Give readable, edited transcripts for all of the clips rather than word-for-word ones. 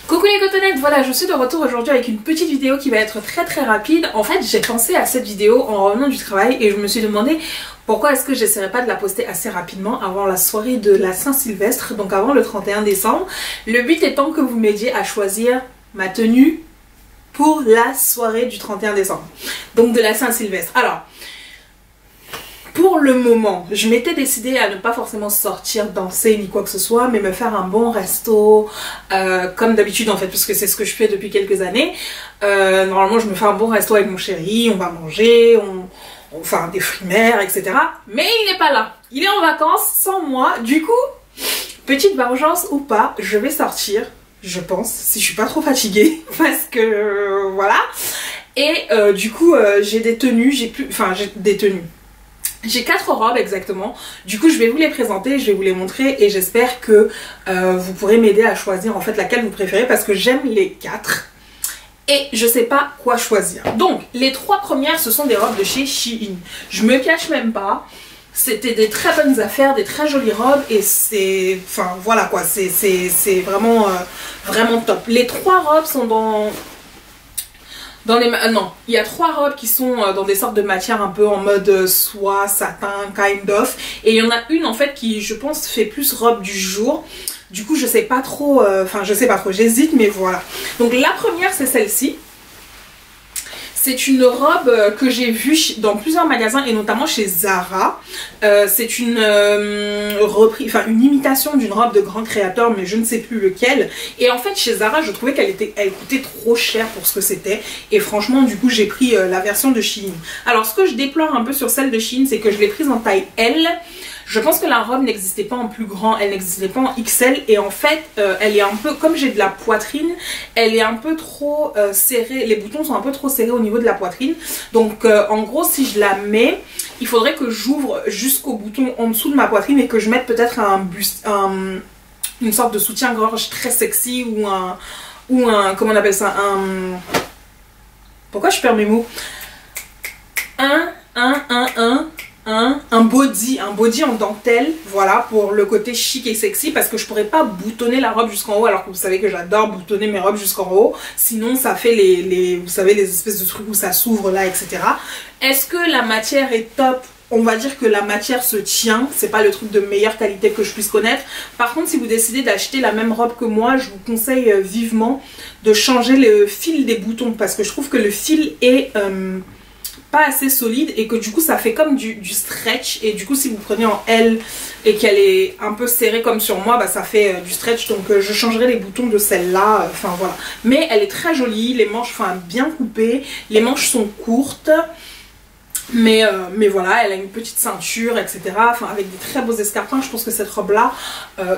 Coucou les cotonettes, voilà, je suis de retour aujourd'hui avec une petite vidéo qui va être très rapide. En fait, j'ai pensé à cette vidéo en revenant du travail et je me suis demandé pourquoi est-ce que j'essaierais pas de la poster assez rapidement avant la soirée de la Saint-Sylvestre, donc avant le 31 décembre. Le but étant que vous m'aidiez à choisir ma tenue pour la soirée du 31 décembre, donc de la Saint-Sylvestre. Alors, pour le moment, je m'étais décidée à ne pas forcément sortir danser ni quoi que ce soit, mais me faire un bon resto, comme d'habitude en fait, puisque c'est ce que je fais depuis quelques années. Normalement, je me fais un bon resto avec mon chéri, on va manger, on fait des fruits mers, etc. Mais il n'est pas là, il est en vacances sans moi. Du coup, petite vengeance ou pas, je vais sortir, je pense, si je suis pas trop fatiguée, parce que voilà. Et du coup, j'ai des tenues, j'ai des tenues. J'ai 4 robes exactement, du coup je vais vous les présenter, je vais vous les montrer et j'espère que vous pourrez m'aider à choisir en fait laquelle vous préférez parce que j'aime les 4 et je sais pas quoi choisir. Donc les 3 premières ce sont des robes de chez Shein, je me cache même pas, c'était des très bonnes affaires, des très jolies robes et c'est, enfin voilà quoi, c'est vraiment, vraiment top. Les 3 robes sont non, il y a 3 robes qui sont dans des sortes de matières un peu en mode soie, satin, kind of. Et il y en a une en fait qui je pense fait plus robe du jour. Du coup je sais pas trop, j'hésite mais voilà. Donc la première c'est celle-ci. C'est une robe que j'ai vue dans plusieurs magasins et notamment chez Zara. C'est une imitation d'une robe de grand créateur mais je ne sais plus lequel. Et en fait chez Zara je trouvais qu'elle coûtait trop cher pour ce que c'était. Et franchement du coup j'ai pris la version de Shein. Alors ce que je déplore un peu sur celle de Shein c'est que je l'ai prise en taille L. Je pense que la robe n'existait pas en plus grand, elle n'existait pas en XL et en fait elle est un peu, comme j'ai de la poitrine, elle est un peu trop serrée, les boutons sont un peu trop serrés au niveau de la poitrine. Donc en gros si je la mets, il faudrait que j'ouvre jusqu'au bouton en dessous de ma poitrine et que je mette peut-être une sorte de soutien-gorge très sexy ou un, comment on appelle ça, pourquoi je perds mes mots, un body en dentelle, voilà, pour le côté chic et sexy, parce que je pourrais pas boutonner la robe jusqu'en haut, alors que vous savez que j'adore boutonner mes robes jusqu'en haut, sinon ça fait vous savez, les espèces de trucs où ça s'ouvre là, etc. Est-ce que la matière est top? On va dire que la matière se tient, c'est pas le truc de meilleure qualité que je puisse connaître. Par contre, si vous décidez d'acheter la même robe que moi, je vous conseille vivement de changer le fil des boutons, parce que je trouve que le fil est pas assez solide et que du coup ça fait comme du stretch, et du coup si vous prenez en L et qu'elle est un peu serrée comme sur moi, bah ça fait du stretch, donc je changerai les boutons de celle-là, enfin voilà. Mais elle est très jolie, les manches bien coupées, les manches sont courtes. Mais voilà, elle a une petite ceinture, etc. Enfin, avec des très beaux escarpins. Je pense que cette robe-là,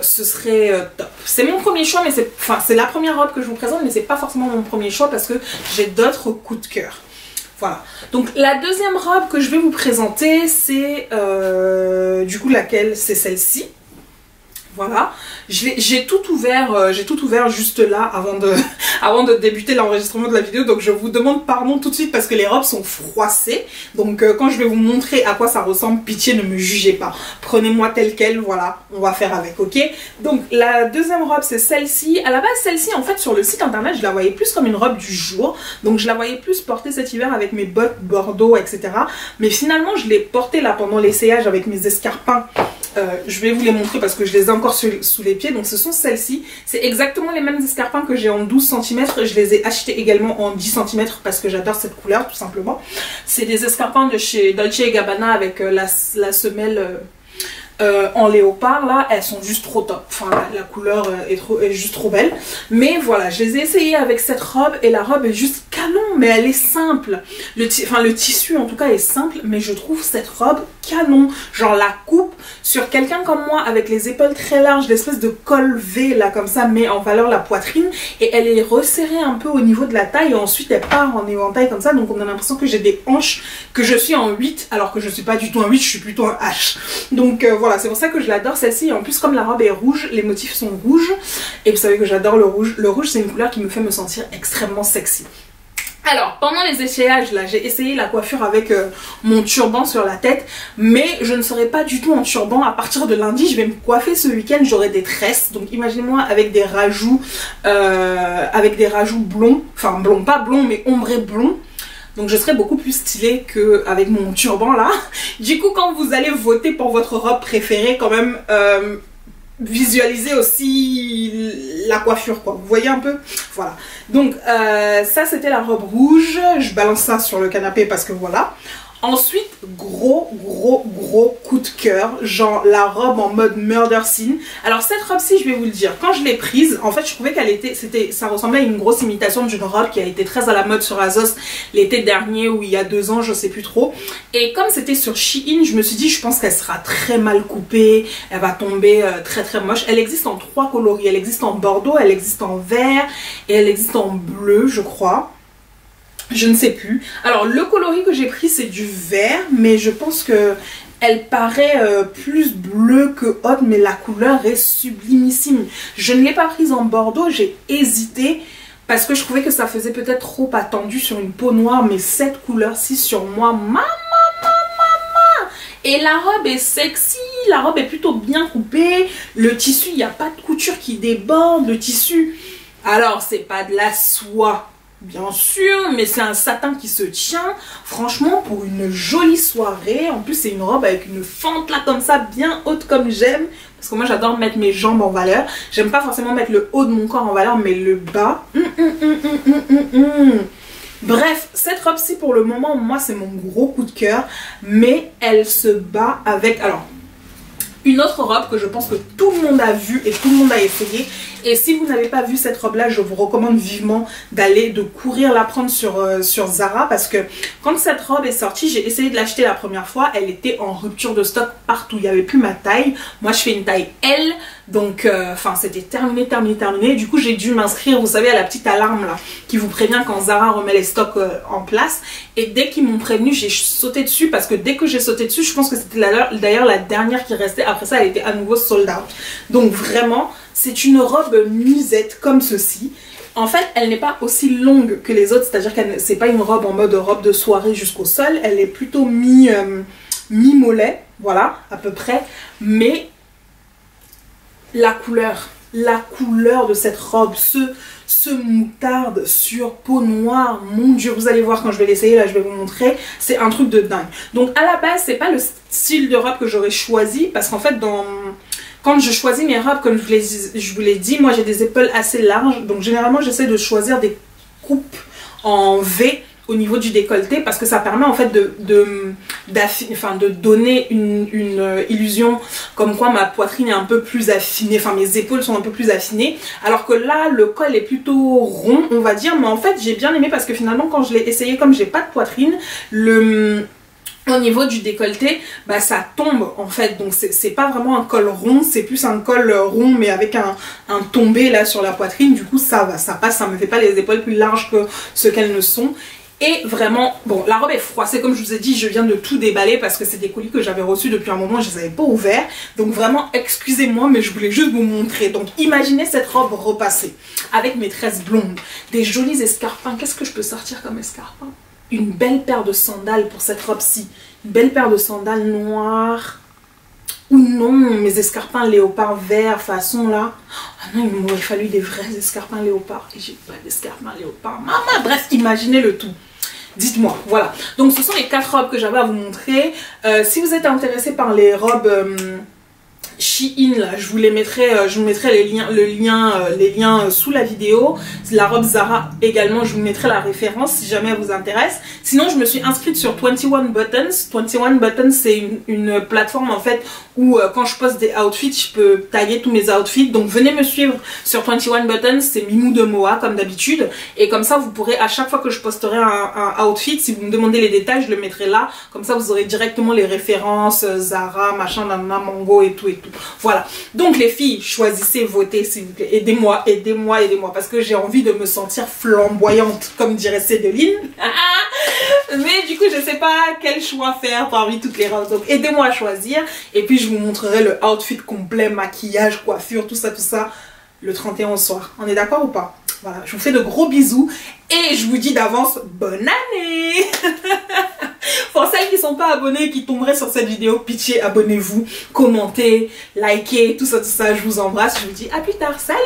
ce serait top. C'est mon premier choix, mais c'est la première robe que je vous présente, mais c'est pas forcément mon premier choix parce que j'ai d'autres coups de cœur. Voilà, donc la deuxième robe que je vais vous présenter, c'est du coup laquelle? C'est celle-ci. Voilà, j'ai tout ouvert juste là avant de débuter l'enregistrement de la vidéo, donc je vous demande pardon tout de suite parce que les robes sont froissées, donc quand je vais vous montrer à quoi ça ressemble, pitié ne me jugez pas, prenez-moi telle quelle, voilà, on va faire avec, ok? Donc la deuxième robe c'est celle-ci. À la base celle-ci en fait sur le site internet je la voyais plus comme une robe du jour, donc je la voyais plus porter cet hiver avec mes bottes bordeaux, etc. Mais finalement je l'ai portée là pendant l'essayage avec mes escarpins. Je vais vous les montrer parce que je les ai encore sous les pieds. Donc ce sont celles-ci. C'est exactement les mêmes escarpins que j'ai en 12 cm. Je les ai achetés également en 10 cm parce que j'adore cette couleur tout simplement. C'est des escarpins de chez Dolce & Gabbana avec la semelle en léopard là. Elles sont juste trop top. Enfin la couleur est juste trop belle. Mais voilà, je les ai essayées avec cette robe et la robe est juste canon. Mais elle est simple. Le tissu en tout cas est simple. Mais je trouve cette robe canon. Genre la coupe sur quelqu'un comme moi avec les épaules très larges, l'espèce de col V là comme ça met en valeur la poitrine et elle est resserrée un peu au niveau de la taille et ensuite elle part en éventail comme ça, donc on a l'impression que j'ai des hanches, que je suis en 8 alors que je suis pas du tout en 8, je suis plutôt en H. Donc voilà, c'est pour ça que je l'adore celle-ci. En plus comme la robe est rouge, les motifs sont rouges et vous savez que j'adore le rouge. Le rouge c'est une couleur qui me fait me sentir extrêmement sexy. Alors, pendant les essayages, là, j'ai essayé la coiffure avec mon turban sur la tête, mais je ne serai pas du tout en turban. À partir de lundi, je vais me coiffer ce week-end, j'aurai des tresses. Donc, imaginez-moi avec des rajouts blonds, enfin blonds, pas blonds, mais ombrés blonds. Donc, je serai beaucoup plus stylée qu'avec mon turban, là. Du coup, quand vous allez voter pour votre robe préférée, quand même... visualiser aussi la coiffure, quoi, vous voyez un peu, voilà. Donc ça c'était la robe rouge, je balance ça sur le canapé parce que voilà. Ensuite, gros coup de cœur, genre la robe en mode murder scene. Alors cette robe-ci, je vais vous le dire, quand je l'ai prise, en fait je trouvais qu'elle était, ça ressemblait à une grosse imitation d'une robe qui a été très à la mode sur Azos l'été dernier ou il y a 2 ans, je sais plus trop. Et comme c'était sur Shein, je me suis dit, je pense qu'elle sera très mal coupée, elle va tomber très moche. Elle existe en 3 coloris, elle existe en bordeaux, elle existe en vert et elle existe en bleu, je crois. Je ne sais plus. Alors le coloris que j'ai pris c'est du vert, mais je pense que elle paraît plus bleue que haute, mais la couleur est sublimissime. Je ne l'ai pas prise en bordeaux, j'ai hésité parce que je trouvais que ça faisait peut-être trop attendu sur une peau noire, mais cette couleur-ci sur moi, maman. Et la robe est sexy, la robe est plutôt bien coupée, le tissu, il n'y a pas de couture qui déborde, le tissu. Alors c'est pas de la soie, bien sûr, mais c'est un satin qui se tient. Franchement, pour une jolie soirée, en plus c'est une robe avec une fente là comme ça, bien haute comme j'aime. Parce que moi j'adore mettre mes jambes en valeur. J'aime pas forcément mettre le haut de mon corps en valeur, mais le bas. Bref, cette robe-ci pour le moment, moi c'est mon gros coup de cœur. Mais elle se bat avec... Alors, une autre robe que je pense que tout le monde a vue et tout le monde a essayé. Et si vous n'avez pas vu cette robe là, je vous recommande vivement de courir la prendre sur Zara, parce que quand cette robe est sortie, j'ai essayé de l'acheter la première fois, elle était en rupture de stock partout, il n'y avait plus ma taille. Moi je fais une taille L, donc enfin c'était terminé. Du coup j'ai dû m'inscrire, vous savez, à la petite alarme là qui vous prévient quand Zara remet les stocks en place. Et dès qu'ils m'ont prévenu, j'ai sauté dessus, parce que dès que j'ai sauté dessus, je pense que c'était d'ailleurs la dernière qui restait. Après ça elle était à nouveau sold out. Donc vraiment c'est une robe musette comme ceci. En fait, elle n'est pas aussi longue que les autres, c'est-à-dire que c'est pas une robe en mode robe de soirée jusqu'au sol. Elle est plutôt mi-mollet, voilà, à peu près. Mais la couleur de cette robe, ce moutarde sur peau noire, mon dieu, vous allez voir quand je vais l'essayer, là je vais vous montrer, c'est un truc de dingue. Donc à la base, c'est pas le style de robe que j'aurais choisi, parce qu'en fait quand je choisis mes robes, comme je vous l'ai dit, moi j'ai des épaules assez larges, donc généralement j'essaie de choisir des coupes en V au niveau du décolleté, parce que ça permet en fait de donner une illusion comme quoi ma poitrine est un peu plus affinée, enfin mes épaules sont un peu plus affinées, alors que là le col est plutôt rond on va dire. Mais en fait j'ai bien aimé, parce que finalement quand je l'ai essayé, comme j'ai pas de poitrine, au niveau du décolleté, bah ça tombe en fait, donc c'est pas vraiment un col rond, c'est plus un col rond mais avec un tombé là sur la poitrine. Du coup ça va, ça passe, ça me fait pas les épaules plus larges que ce qu'elles ne sont. Et vraiment, bon, la robe est froissée, comme je vous ai dit, je viens de tout déballer parce que c'est des colis que j'avais reçus depuis un moment, je les avais pas ouverts. Donc vraiment, excusez-moi, mais je voulais juste vous montrer. Donc imaginez cette robe repassée, avec mes tresses blondes, des jolis escarpins. Qu'est-ce que je peux sortir comme escarpins? Une belle paire de sandales pour cette robe-ci. Une belle paire de sandales noires. Ou non, mes escarpins léopard vert façon là. Ah non, il m'aurait fallu des vrais escarpins léopard. Et j'ai pas d'escarpins léopard. Maman, bref, imaginez le tout. Dites-moi, voilà. Donc ce sont les 4 robes que j'avais à vous montrer. Si vous êtes intéressé par les robes Shein, là, je vous mettrai les liens sous la vidéo. La robe Zara également, je vous mettrai la référence si jamais elle vous intéresse. Sinon, je me suis inscrite sur 21 Buttons. 21 Buttons, c'est une plateforme en fait où quand je poste des outfits, je peux taguer tous mes outfits. Donc venez me suivre sur 21 Buttons, c'est Mimou de Moa comme d'habitude. Et comme ça, vous pourrez, à chaque fois que je posterai un outfit, si vous me demandez les détails, je le mettrai là. Comme ça, vous aurez directement les références Zara, machin, nanana, Mango et tout et tout. Voilà. Donc les filles, choisissez, votez s'il vous plaît. Aidez-moi, aidez-moi, aidez-moi. Parce que j'ai envie de me sentir flamboyante, comme dirait Cédeline. Mais du coup, je sais pas quel choix faire parmi toutes les robes. Donc aidez-moi à choisir. Et puis je vous montrerai le outfit complet, maquillage, coiffure, tout ça, le 31 au soir. On est d'accord ou pas? Voilà, je vous fais de gros bisous et je vous dis d'avance bonne année. Pour celles qui ne sont pas abonnées et qui tomberaient sur cette vidéo, pitié, abonnez-vous, commentez, likez, tout ça, je vous embrasse. Je vous dis à plus tard, salut.